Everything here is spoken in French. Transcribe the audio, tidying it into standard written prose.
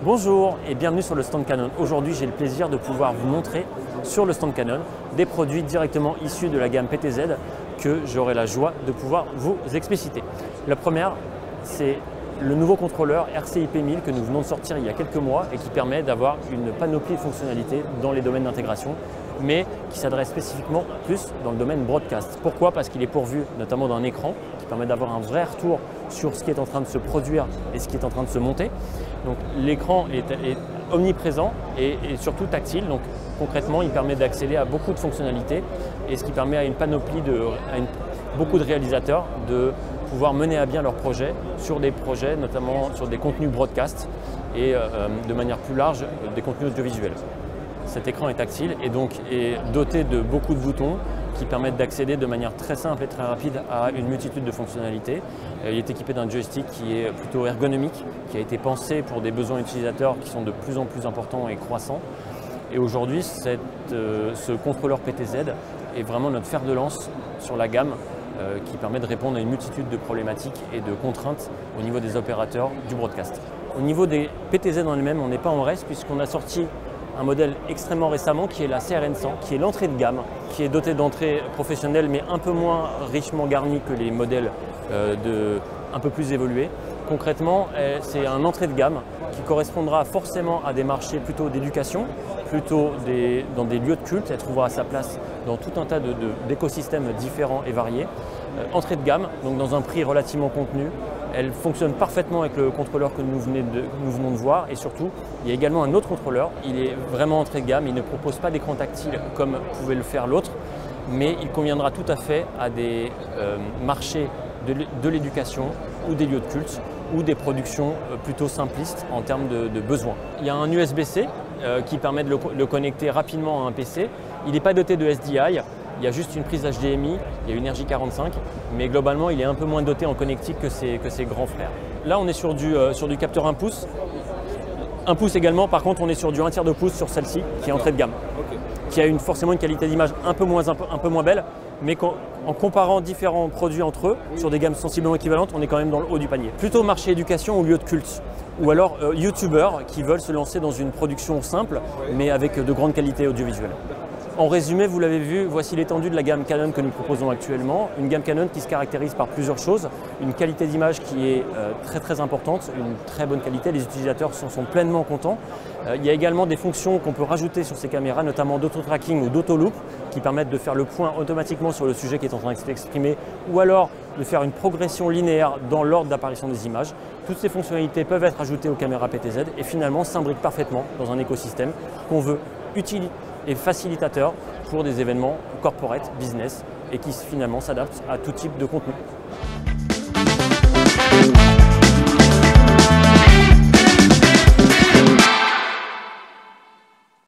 Bonjour et bienvenue sur le stand Canon. Aujourd'hui, j'ai le plaisir de pouvoir vous montrer sur le stand Canon des produits directement issus de la gamme PTZ que j'aurai la joie de pouvoir vous expliciter. La première, c'est le nouveau contrôleur RCIP 1000 que nous venons de sortir il y a quelques mois et qui permet d'avoir une panoplie de fonctionnalités dans les domaines d'intégration, mais qui s'adresse spécifiquement plus dans le domaine broadcast. Pourquoi? Parce qu'il est pourvu notamment d'un écran qui permet d'avoir un vrai retour sur ce qui est en train de se produire et ce qui est en train de se monter. Donc l'écran est omniprésent et surtout tactile. Donc concrètement, il permet d'accéder à beaucoup de fonctionnalités et ce qui permet à une panoplie beaucoup de réalisateurs de pouvoir mener à bien leurs projets, notamment sur des contenus broadcast et de manière plus large des contenus audiovisuels. Cet écran est tactile et donc est doté de beaucoup de boutons qui permettent d'accéder de manière très simple et très rapide à une multitude de fonctionnalités. Il est équipé d'un joystick qui est plutôt ergonomique, qui a été pensé pour des besoins utilisateurs qui sont de plus en plus importants et croissants. Et aujourd'hui, ce contrôleur PTZ est vraiment notre fer de lance sur la gamme qui permet de répondre à une multitude de problématiques et de contraintes au niveau des opérateurs du broadcast. Au niveau des PTZ en elles-mêmes, on n'est pas en reste puisqu'on a sorti un modèle extrêmement récemment qui est la CRN100, qui est l'entrée de gamme, qui est dotée d'entrées professionnelles mais un peu moins richement garnie que les modèles un peu plus évolués. Concrètement, c'est un entrée de gamme qui correspondra forcément à des marchés plutôt d'éducation, plutôt dans des lieux de culte. Elle trouvera sa place dans tout un tas d'écosystèmes différents et variés. Entrée de gamme, donc dans un prix relativement contenu. Elle fonctionne parfaitement avec le contrôleur que nous venons de voir et surtout, il y a également un autre contrôleur. Il est vraiment entrée de gamme, il ne propose pas d'écran tactile comme pouvait le faire l'autre, mais il conviendra tout à fait à des marchés de l'éducation ou des lieux de culte ou des productions plutôt simplistes en termes de besoins. Il y a un USB-C qui permet de le connecter rapidement à un PC. Il n'est pas doté de SDI. Il y a juste une prise HDMI, il y a une RJ45, mais globalement il est un peu moins doté en connectique que ses grands frères. Là on est sur du capteur 1 pouce. 1 pouce également, par contre on est sur du 1/3 de pouce sur celle-ci qui est entrée de gamme. Okay. Qui a forcément une qualité d'image un peu moins belle, mais en comparant différents produits entre eux, sur des gammes sensiblement équivalentes, on est quand même dans le haut du panier. Plutôt marché éducation ou lieu de culte, ou alors youtubeurs qui veulent se lancer dans une production simple, mais avec de grandes qualités audiovisuelles. En résumé, vous l'avez vu, voici l'étendue de la gamme Canon que nous proposons actuellement. Une gamme Canon qui se caractérise par plusieurs choses. Une qualité d'image qui est très importante, une très bonne qualité. Les utilisateurs sont pleinement contents. Il y a également des fonctions qu'on peut rajouter sur ces caméras, notamment d'auto-tracking ou d'auto-loop, qui permettent de faire le point automatiquement sur le sujet qui est en train de s'exprimer, ou alors de faire une progression linéaire dans l'ordre d'apparition des images. Toutes ces fonctionnalités peuvent être ajoutées aux caméras PTZ et finalement s'imbriquent parfaitement dans un écosystème qu'on veut utiliser et facilitateur pour des événements corporate, business et qui finalement s'adaptent à tout type de contenu.